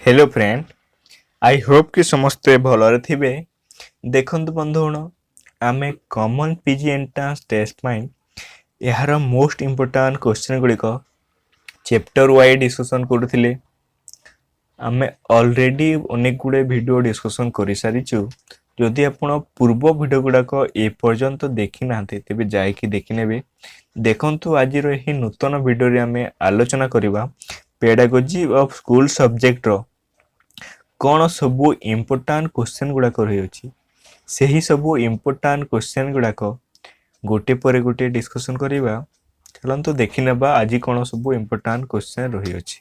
Hello friend, I hope कि समस्ते भलरे थिबे। देखंतु बंधुगण, आमे कॉमन पीजी एंट्रांस टेस्ट पाई यार मोस्ट इंपोर्टेंट क्वेश्चन गुड़िक चैप्टर वाइज डिस्कशन करूथिले। आमे ऑलरेडी अनेक गुड़े वीडियो डिस्कशन कर सारिचु। जदि आपण पूर्व वीडियो गुड़ाक ए पर्यंत देखि नाते तेबे जायकि देखि नेबे। देखंतु आजिर एही नूतन वीडियो रे आमे आलोचना करिबा पेडागोजी ऑफ स्कूल सब्जेक्ट रो कौन सबू इम्पोर्टाट क्वेश्चन गुड़ाक रही से ही सबू इम्पोर्टाट क्वेश्चन गुड़ाक गोटे पर गोटे डिस्कसन करवा। चलते देखने आज कौन सबू इम्पोर्टाट क्वेश्चन रही अछि।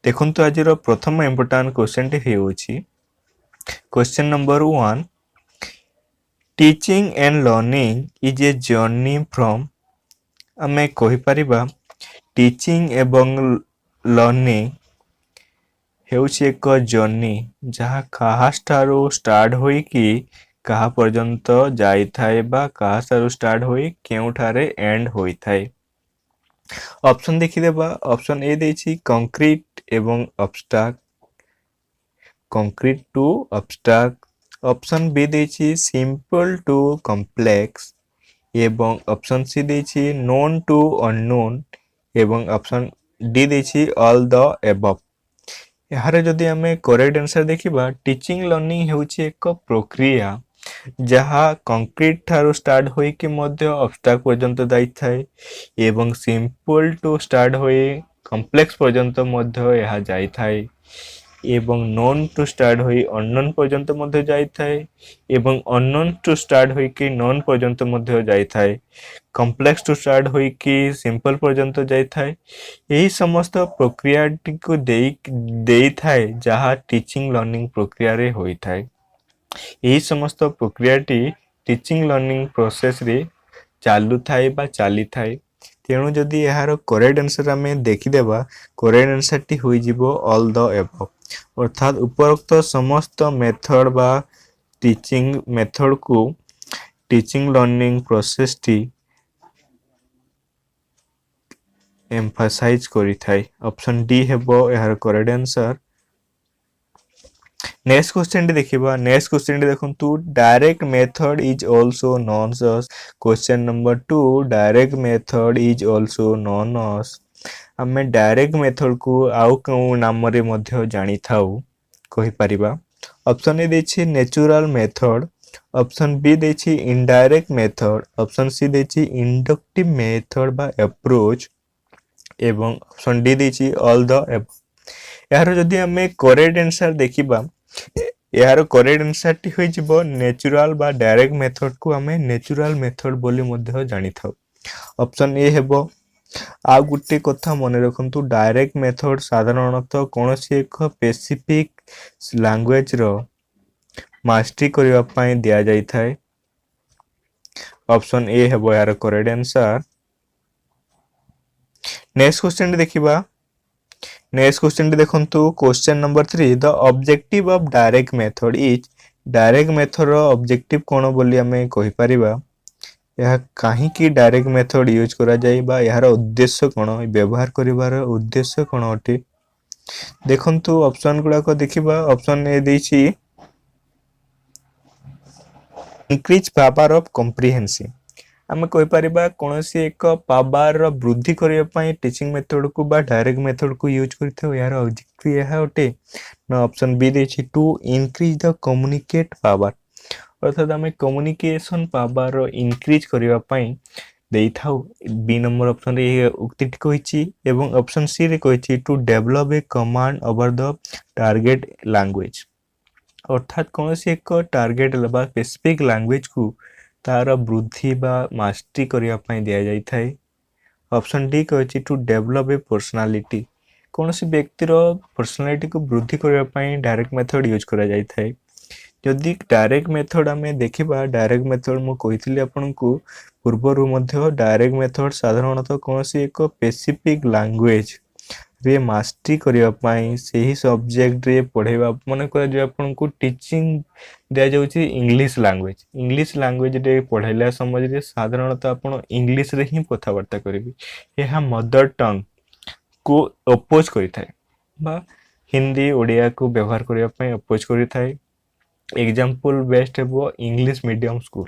देखंतु आज प्रथम इम्पोर्टाट क्वेश्चन टी होछि question number 1। Teaching and learning is a journey from आमे कहि परिबा टीचिंग एवं लर्निंग हेउछि एक जर्नी जहाँ कहा ठारू स्टार्ट होई कि कहा पर्यंत जाई थाए बा कहा ठारू स्टार्ट होई केउठारे एंड होई थाए। ऑप्शन देखिदेबा। ऑप्शन ए देछि कंक्रीट एवं abstract, concrete to abstract. Option B देछि सिंपल टू कॉम्प्लेक्स एवं ऑप्शन सी देछि नोन टू अननोन एवं ऑप्शन डी देछि ऑल द एबव। यार जदि आमे करेक्ट आंसर देखिबा टीचिंग लर्निंग हेउछि एक प्रक्रिया जहाँ कंक्रीट ठारू स्टार्ट होई कि मध्य अब्स्ट्रैक्ट पर्यंत जाई थाए एवं सिंपल टू स्टार्ट होई कॉम्प्लेक्स पर्यंत मध्य यह जाई थाए एवं नोन टू स्टार्ट होई अननोन पर्यंत मध्य जाई थाए एवं अननोन टू स्टार्ट होई कि नोन पर्यंत मध्य जाई थाए, कॉम्प्लेक्स टू स्टार्ट होई कि सिंपल पर्यंत जाई थाए। यही समस्त प्रक्रिया को देई थाए जहाँ टीचिंग लर्निंग प्रक्रिया रे होई थाए। यही समस्त प्रक्रिया टीचिंग लर्निंग प्रोसेस रे चालू थाए बा चाली थाए। तेणु जदि यार करेक्ट आंसर आमे देखिदेबा करेक्ट आंसर टी होई जिवो ऑल द एबव। अर्थात उपरोक्त समस्त मेथड बा टीचिंग मेथड को टीचिंग लर्निंग प्रोसेस टी एम्फासाइज करी थाए। ऑप्शन डी हेबो यार करेक्ट आंसर। नेक्स्ट क्वेश्चन देखिबा। नेक्स्ट क्वेश्चन देखंतु direct method is also known as question number 2 direct method is also known as आमे डायरेक्ट मेथड को आउ को नाम रे मध्य जानि थाउ कहि परिबा। ऑप्शन ए देछि नेचुरल मेथड, ऑप्शन बी देछि इनडायरेक्ट मेथड, ऑप्शन सी देछि इंडक्टिव मेथड बा अप्रोच एवं ऑप्शन डी देछि ऑल द एबव। यार जदि आमे करेक्ट आंसर देखिबा यार करेक्ट आंसर टी होई जिवो नेचुरल बा डायरेक्ट मेथड को आमे नेचुरल मेथड बोली मध्य जानि थाउ। ऑप्शन ए हेबो। आ गुटे कथा मने रखंतु डायरेक्ट मेथड साधारणतः कोनोसी एक स्पेसिफिक लैंग्वेज रो मास्टरी करबा पई दिया जाई थाए। ऑप्शन ए हेबो यार करेक्ट आंसर। नेक्स्ट क्वेश्चन देखिबा। नेक्स्ट क्वेश्चन देखंतु question number 3 the objective of direct method is direct method रो ऑब्जेक्टिव कोन बोली हमें कहि परिबा। यह काहे कि डायरेक्ट मेथड यूज करा जाय बा यार उद्देश्य कोन व्यवहार करिवार उद्देश्य कोन अटे। देखंतु ऑप्शन गुडा को देखिबा। ऑप्शन ए देछि इंक्रीज पावर ऑफ कॉम्प्रिहेंशन आमे कहि परिबा कोनोसी एक पावर रो वृद्धि करिया पई टीचिंग मेथड को बा डायरेक्ट मेथड को यूज करथौ यार ऑब्जेक्टिव यह अटे ना। ऑप्शन बी देछि to increase the communicate power अर्थात आमे कम्युनिकेशन पावर रो इंक्रीज करिया पई देई थाउ। बी नंबर ऑप्शन रे उक्ति कहिछि एवं ऑप्शन सी रे कहिछि to develop a command over the target language अर्थात कोनोसी एक टारगेट बा स्पेसिफिक लैंग्वेज को तार वृद्धि बा मास्टरी करिया पई दिया जाई थाए। ऑप्शन डी कहिछि टू डेवलप ए पर्सनालिटी कोनोसी व्यक्ति रो पर्सनालिटी को वृद्धि करिया पई डायरेक्ट मेथड यूज करा जाई थाए। जदि डायरेक्ट मेथड आमे देखिबा डायरेक्ट मेथड मु कहिथिले आपनकु पूर्वरु मध्य डायरेक्ट मेथड साधारणतः कोनोसी एक स्पेसिफिक लैंग्वेज रे मास्टरी करिया पई सेही सब्जेक्ट रे पढेबा माने कर जे आपनकु टीचिंग दिया जाउची इंग्लिश लैंग्वेज रे पढाइला समझ रे साधारणतः आपण इंग्लिश रे ही कथावार्ता करिबी। यह मदर टंग को अपोज करि थाए बा हिंदी ओडिया को व्यवहार करने पे अपोज करिथाए। एग्जांपल बेस्ट हेबो इंग्लिश मीडियम स्कूल।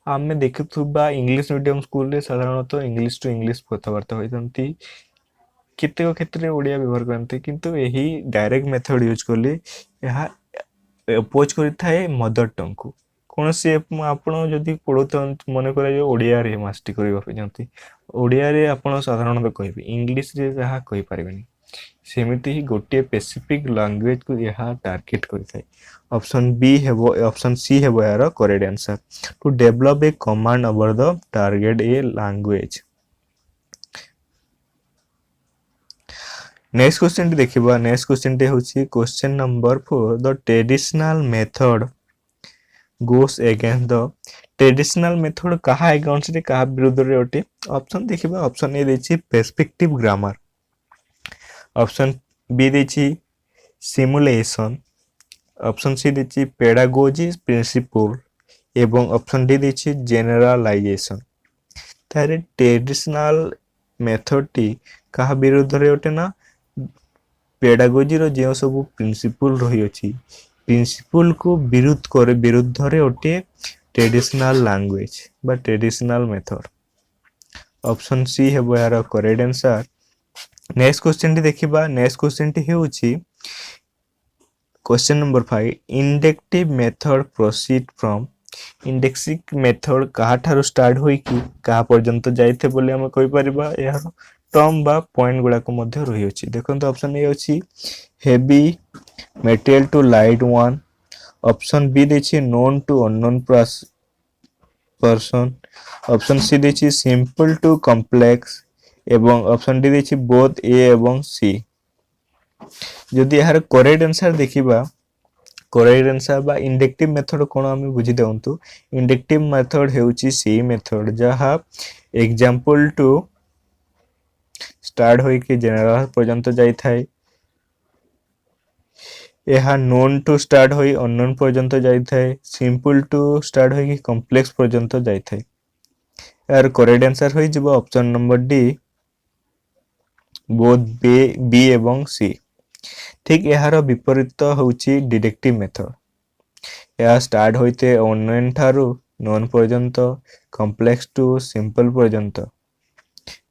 आमे देखुथुबा इंग्लिश मीडियम स्कूल रे साधारणतः इंग्लिश टू इंग्लिश कथबार्ता होइतंती, केतेक क्षेत्र में ओडिया व्यवहार करते, किंतु यही डायरेक्ट मेथड यूज कले यह अपोज करिथाए मदर टंग को। कौन से आपण जदि पढ़ुत मन कर ओडिया रे मास्टरी करबा चाहते, ओडिया रे आपण साधारणतः कहबे, इंग्लिश रे जहाँ कहि पारिबेनी। सेमिति ही गोटे स्पेसिफिक लैंग्वेज को यह टार्गेट करिथाए। ऑप्शन बी हेबो, ऑप्शन सी हेबो यार correct answer. To develop a command over the target a language. Next question देखिबा। नेक्स्ट क्वेश्चन होची question number 4। The traditional method goes against the. Traditional method कहा against रे, कहा विरुद्ध रे अटे। ऑप्शन देखिबा। ऑप्शन ए देछि पर्सपेक्टिव ग्रामर, ऑप्शन बी देछि सिमुलेशन, ऑप्शन सी देछि पेडागोजी प्रिंसिपल एवं ऑप्शन डी देछि जेनरलाइजेशन। तारे ट्रेडिशनल मेथड टी कहा विरुद्ध रे अटे ना, पेडागोजी रो जे सब प्रिंसिपल रही अछि, प्रिंसिपल को विरुद्ध रे अटे ट्रेडिशनल लैंग्वेज बा ट्रेडिशनल मेथड। ऑप्शन सी हेबो यार करेक्ट आंसर। नेक्स्ट क्वेश्चन टी देखिबा। नेक्स्ट क्वेश्चन टी हेउछि question number 5। Inductive method proceed from. Inductive method कहा ठारो स्टार्ट होई कि कहा पर्यंत जाइथे बोले हम कहि परिबा। यार टर्म बा पॉइंट गुडा को मध्य रही अछि। देखंतु ऑप्शन ए अछि heavy material to light one, option B देछि known to unknown person, option C देछि सिंपल टू कॉम्प्लेक्स एवं ऑप्शन डी देछि बोथ ए एवं सी। जदि यार करेक्ट आंसर देखिबा, करेक्ट आंसर बा इंडेक्टिव मेथड कोन हम बुझी देउंतु। इंडेक्टिव मेथड हेउछि सी मेथड जहा एग्जांपल टू स्टार्ट होई कि जनरल पर्यंत जाई थाए, यह नोन टू स्टार्ट होई अननोन पर्यंत जाई थाए, सिंपल टू स्टार्ट होई कि कॉम्प्लेक्स पर्यंत जाई थाए। यार करेक्ट आंसर होई जिवो option number D both B एवं सी। ठीक यार विपरीत होउछि डिडक्टिव मेथड। यह स्टार्ट होइते अननोन ठारू नोन पर्यंत, कॉम्प्लेक्स टू सिंपल पर्यंत।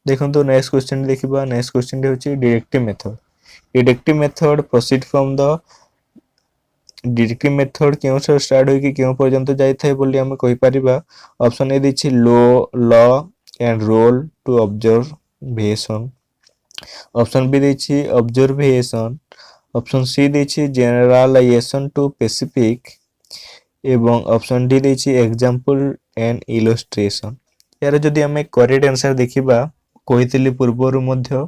देखंतु नेक्स्ट क्वेश्चन देखिबा। नेक्स्ट क्वेश्चन होउछि deductive method. Deductive method proceed from the. Deductive method केउ से स्टार्ट होई कि केउ पर्यंत जाई थाए बोली हम कहि परिबा। ऑप्शन ए दिछि law and rule to observation, option B देछि ऑब्जर्वेशन, ऑप्शन सी देछि जनरलाइजेशन टू स्पेसिफिक एवं ऑप्शन डी देछि एग्जांपल एंड इलस्ट्रेशन। यार जदि हमें करेक्ट आंसर देखिबा, कहितली पूर्वरु मध्य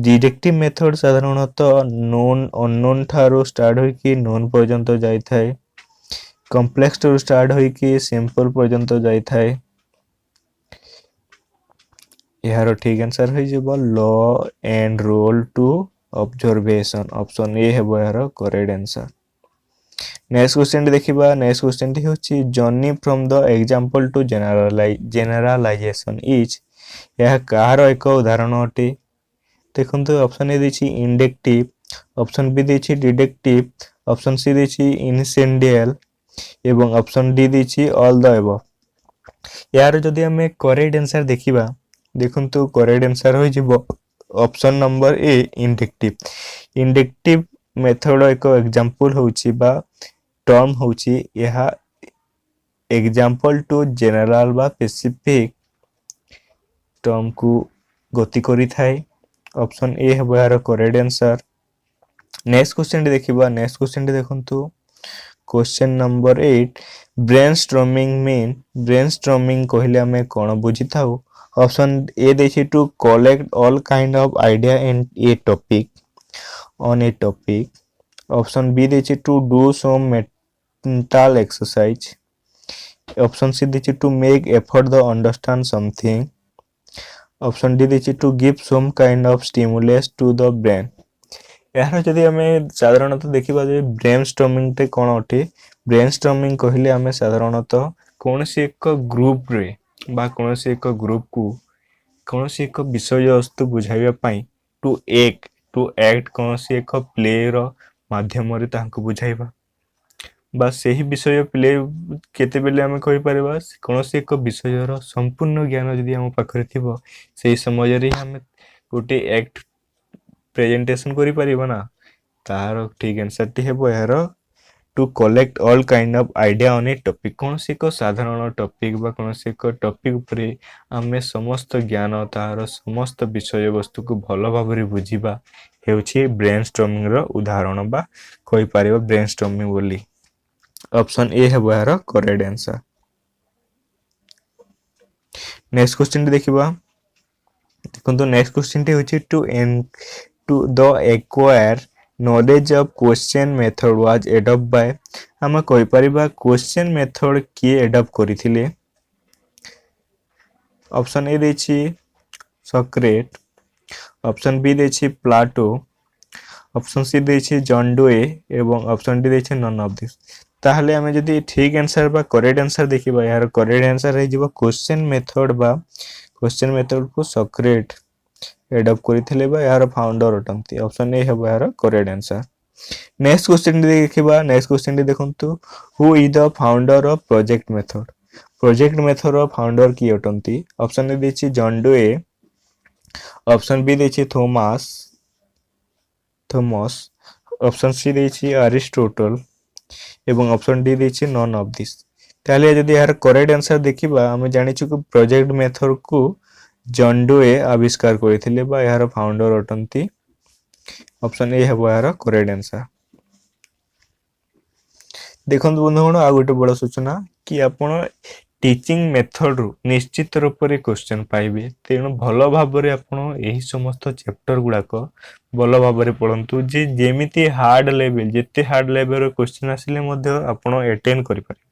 डिडक्टिव मेथड साधारणतः नोन अननोन ठारो स्टार्ट होई कि नोन पर्यंत जाई थाए, कॉम्प्लेक्स टू स्टार्ट होई कि सिंपल पर्यंत जाई थाए। यार ठीक आंसर होई जेबो law and rule to observation. Option A हेबो यार करेक्ट आंसर। नेक्स्ट क्वेश्चन देखिबा। नेक्स्ट क्वेश्चन होछि journey from the example to generalization is. यह कार एक उदाहरण अटे। देखंतु ऑप्शन ए देछि इंडेक्टिव, ऑप्शन बी देछि डिडक्टिव, ऑप्शन सी देछि इनसेंडियल एवं ऑप्शन डी देछि ऑल द अबव। यार जदि हमें करेक्ट आंसर देखिबा, देखंतु करेक्ट आंसर होई जिवो option number A inductive. Inductive method एक एग्जांपल होछि बा टर्म होछि, यह एग्जांपल टू जनरल बा स्पेसिफिक टर्म को गति करि थाए। ऑप्शन ए हेबो यार करेक्ट आंसर। नेक्स्ट क्वेश्चन देखिबा। नेक्स्ट क्वेश्चन देखंतु question number 8। Brainstorming mean. Brainstorming कहले हमें कोन बुझी थाउ। ऑप्शन ए देछि to collect all kind of idea in a topic on a topic, option B देछि to do some mental exercise, option C देछि to make effort the understand something, option D देछि to give some kind of stimulus to the brain. यार जदि हमें साधारणतः देखिबा जे brainstorming ते कोन अटे। ब्रेनस्टॉर्मिंग कहले हमें साधारणतः कोनसी एक ग्रुप रे बा कोनसी एक ग्रुप को कोनसी एक विषय वस्तु बुझाइबा पई टू एक टू एक्ट कौनसी एक प्ले रो माध्यम रे तांको बुझाइबा बा सही विषय प्ले केतेबेले आमे कहि परबा कौनसी एक विषयर संपूर्ण ज्ञान जदि हम पाखरे थिबो सेही समय रे हम गोटे एक्ट प्रेजेंटेशन करि परिबा ना तार ठीक आंसर टी हेबो यार to collect all kind of idea on a topic कौन से एक साधारण टॉपिक बा कौन से एक टॉपिक उपरे आमे समस्त ज्ञान तार समस्त विषय वस्तु को भल भाबरे बुझिबा हेउछि ब्रेनस्टॉर्मिंग रो उदाहरण बा कहि परिबा ब्रेनस्टॉर्मिंग बोली ऑप्शन ए हेबो यार करेक्ट आंसर नेक्स्ट क्वेश्चन देखिबा देखंतु नेक्स्ट क्वेश्चन टी होछि to the acquire knowledge of question method was adopted by हम कहि परिबा क्वेश्चन मेथड किए एडॉप्ट करिथिले ऑप्शन ए देछि सॉक्रेट ऑप्शन बी देछि प्लाटो ऑप्शन सी देछि जॉन डुए एवं ऑप्शन डी देछि नन ऑफ दिस ताहले हमें जदि ठीक आंसर बा करेक्ट आंसर देखिबा यार करेक्ट आंसर हे जिवो क्वेश्चन मेथड बा क्वेश्चन मेथड को सॉक्रेट एडॉप्ट करिथिले बा यार फाउंडर अटंती ऑप्शन ए हेबो यार करेक्ट आंसर नेक्स्ट क्वेश्चन देखिबा नेक्स्ट क्वेश्चन देखंतु who is the founder of project method of founder की अटंती ऑप्शन ए देछि जॉन डुए ऑप्शन बी देछि थॉमस ऑप्शन सी देछि अरिस्टोटल एवं ऑप्शन डी देछि नन ऑफ दिस ताले जदि यार करेक्ट आंसर देखिबा हम जानि छु कि प्रोजेक्ट मेथड को जॉन डुए आविष्कार करथिले बा यार फाउंडर अटंती ऑप्शन ए हेबो यार करेक्ट आंसर देखंतु बंधुगण आ गोटे बड़ सूचना कि आपण टीचिंग मेथड रु निश्चित रूप रे क्वेश्चन पाइबे तेणु भल भाबरे आपण एही समस्त चैप्टर गुडा को भल भाबरे पढंतु जे जेमिति हार्ड लेवल जेते हार्ड लेवल रो क्वेश्चन आसिले मध्ये आपण अटेंड करि पारे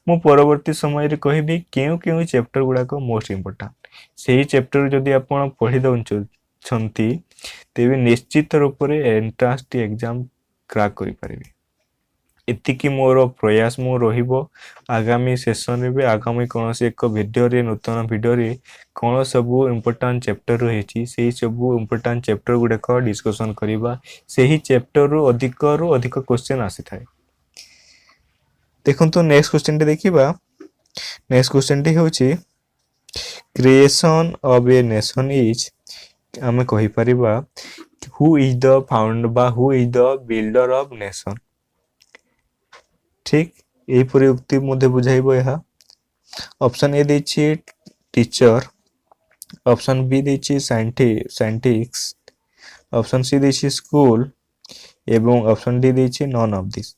मु परवर्ती समय रे कहिबी केउ चैप्टर गुडा को मोस्ट इंपोर्टेंट सेही चैप्टर जदि आपण पढि दउन छंती तेबे निश्चित रूप रे एंट्रेंस टी एग्जाम क्रैक करि पारिबे एतिकी मोर प्रयास मो रहिबो आगामी सेशन रे आगामी कोनोसी एक वीडियो रे नूतन वीडियो रे कोन सब इंपोर्टेंट चैप्टर रहिछि सेही सब इंपोर्टेंट चैप्टर गुडे को डिस्कशन करिबा सेही चैप्टर रो अधिक क्वेश्चन आसी थाए देखंतु नेक्स्ट क्वेश्चन टे देखिबा नेक्स्ट क्वेश्चन टे होछि creation of a nation is हमें कहि परिबा हु इज द फाउंडर बा who is the builder of nation ठीक यही पूरी उक्ति मध्ये बुझाइबो यहा ऑप्शन ए देछि टीचर ऑप्शन बी देछि साइंटिस्ट ऑप्शन सी देछि स्कूल एवं ऑप्शन डी देछि नन ऑफ दिस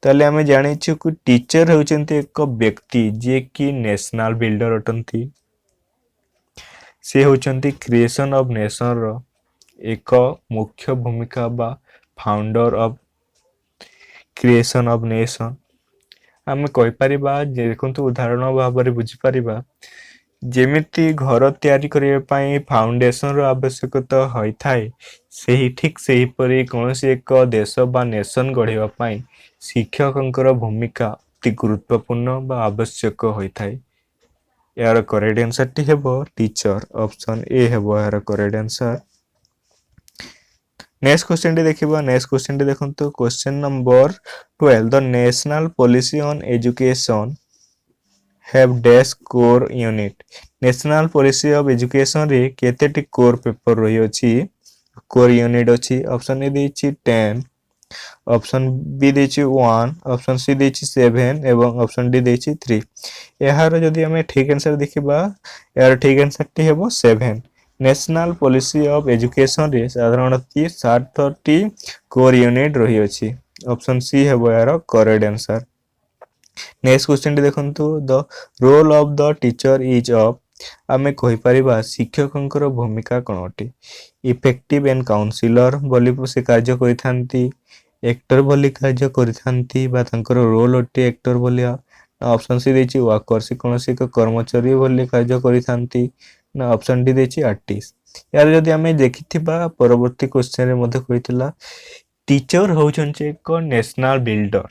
ताले हमें जानि छु कि टीचर होचंती एक व्यक्ति जे कि नेशनल बिल्डर अटंती से होचंती क्रिएशन ऑफ नेशन रो एक मुख्य भूमिका बा founder of creation of nation आमे कहि परिबा जे देखंतु उदाहरण भाबरे बुझी परिबा जेमिति घर तयारी करिया पई फाउंडेशन रो आवश्यकता होई थाए सेही ठीक सेही परि कोनोसी एक देश बा नेशन गढिबा पई शिक्षकंकर भूमिका अति गुरुत्वपूर्ण बा आवश्यक होई थाए यार करेक्ट आंसर टी हेबो टीचर ऑप्शन ए हेबो यार करेक्ट आंसर नेक्स्ट क्वेश्चन टी देखिबा नेक्स्ट क्वेश्चन टी देखंतु question number 12 the national policy on education have dash core unit national policy of education रे केतेटी कोर पेपर रही अछि कोर यूनिट अछि ऑप्शन ए देछि 10 ऑप्शन बी देछि 1 ऑप्शन सी देछि 7 एवं ऑप्शन डी देछि 3 एहार जदि हमें ठीक आंसर देखिबा यार ठीक आंसर टी हेबो 7 नेशनल पॉलिसी ऑफ एजुकेशन रे साधारणतः 60टी कोर यूनिट रही अछि ऑप्शन सी हेबो यार करेक्ट आंसर नेक्स्ट क्वेश्चन देखंतु the role of the teacher is of आमे कहि परिबा शिक्षकंकर भूमिका कोन अटे इफेक्टिव एंड काउंसिलर बोली से कार्य करिथांती एक्टर बोली कार्य करिथांती बा तांकर रोल अटे एक्टर बोली ऑप्शन सी देछि वर्कर से कोनोसी के कर्मचारी बोली कार्य करिथांती ना ऑप्शन डी देछि आर्टिस्ट यार जदि हमें देखिथिबा परवर्ती क्वेश्चन रे मध्ये कहितला टीचर होउछन एक नेशनल बिल्डर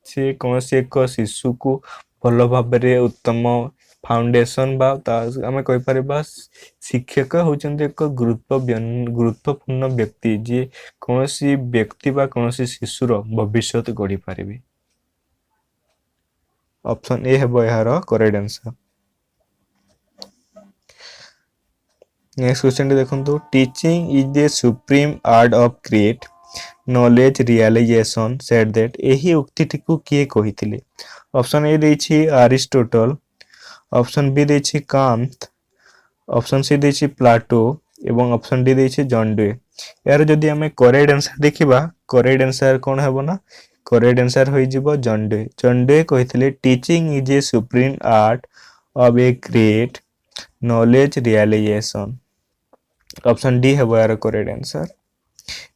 से कौन से एक शिशु को भल भाव उत्तम फाउंडेशन बा आम कहीपर शिक्षक होउछन्ते एक गुरुत्वपूर्ण व्यक्ति जी कौन व्यक्ति बा कौन शिशुर भविष्य गढ़ी पारे। ऑप्शन ए है यार करेक्ट आंसर। नेक्स्ट क्वेश्चन देखो teaching is the supreme art of create knowledge realization said that यही उक्ति को किए कही। ऑप्शन ए देछि अरिस्टोटल, ऑप्शन बी देछि कांत, ऑप्शन सी देछि प्लाटो एवं ऑप्शन डी देछि जॉन डे। यार जदि आमे करेक्ट आंसर देखिबा करेक्ट आंसर कोन हेबो ना करेक्ट आंसर होई जिवो जॉन डे। जॉन डे कहिथिले teaching is a supreme art of a great knowledge realization. Option D हेबो यार करेक्ट आंसर।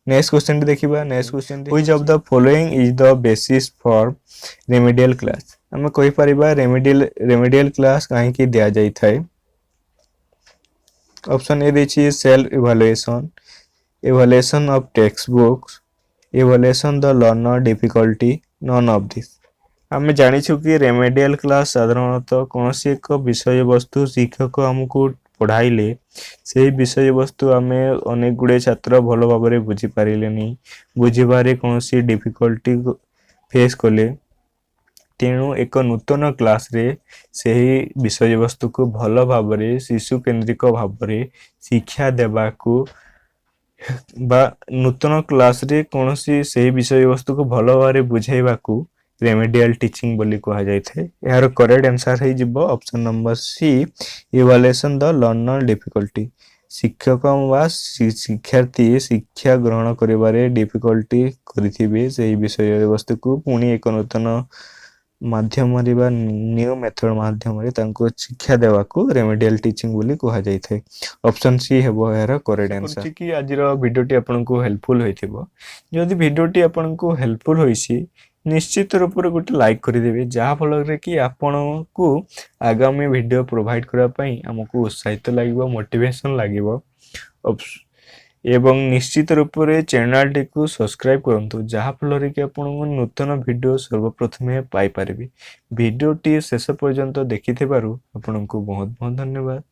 नेक्स्ट क्वेश्चन देखिबा। Next question which of the following is the basis for remedial class. आमे कहि परिबा remedial class काहे कि दिया जाई थाए। ऑप्शन ए देछि self evaluation, evaluation of text books, evaluation the learner difficulty, none of this. आमे जानिछु कि रेमेडियल क्लास साधारणतः कौनसी एक विषय वस्तु शिक्षक हमको पढ़ाइले से विषय वस्तु आमे अनेक गुड़े छात्र भल भाव बुझी पारे बुझे कौन डिफिकल्टी फेस कले तेणु एक नूतन क्लास रे से विषय वस्तु को भल भाव शिशु केन्द्रिक भाव शिक्षा देवाकू बा नूतन क्लास रे कौन से विषय वस्तु को भल भाव बुझेबाकू रेमेडियल टीचिंग बोली कहा जाय थे। यार करेक्ट आंसर है जिवो option number C evaluation the learner difficulty. शिक्षक वा शिक्षार्थी शिक्षा ग्रहण करिबारे डिफिकल्टी करिथिबे सेही विषय वस्तु को पुणी एक नूतन माध्यम रे न्यू मेथड माध्यम रे तांको शिक्षा देवाकू रेमेडियल टीचिंग बोली कहा जाय थे। ऑप्शन सी हेबो यार करेक्ट आंसर। कि आज वीडियोटी आपनको हेल्पफुल होइथिबो। जदि वीडियोटी आपनको हेल्पफुल होइसी निश्चित रूप से गोटे लाइक करदेवे जहाँ फल कि आपण को आगामी वीडियो प्रोवाइड करने आमको उत्साहित लगे मोटिवेशन लगे एवं निश्चित रूप से चैनल टी को सब्सक्राइब करूँ जहाँ फल कि आप नूतन वीडियो सर्वप्रथमे पाइपर। वीडियोटी शेष पर्यंत देखि आपको बहुत बहुत धन्यवाद।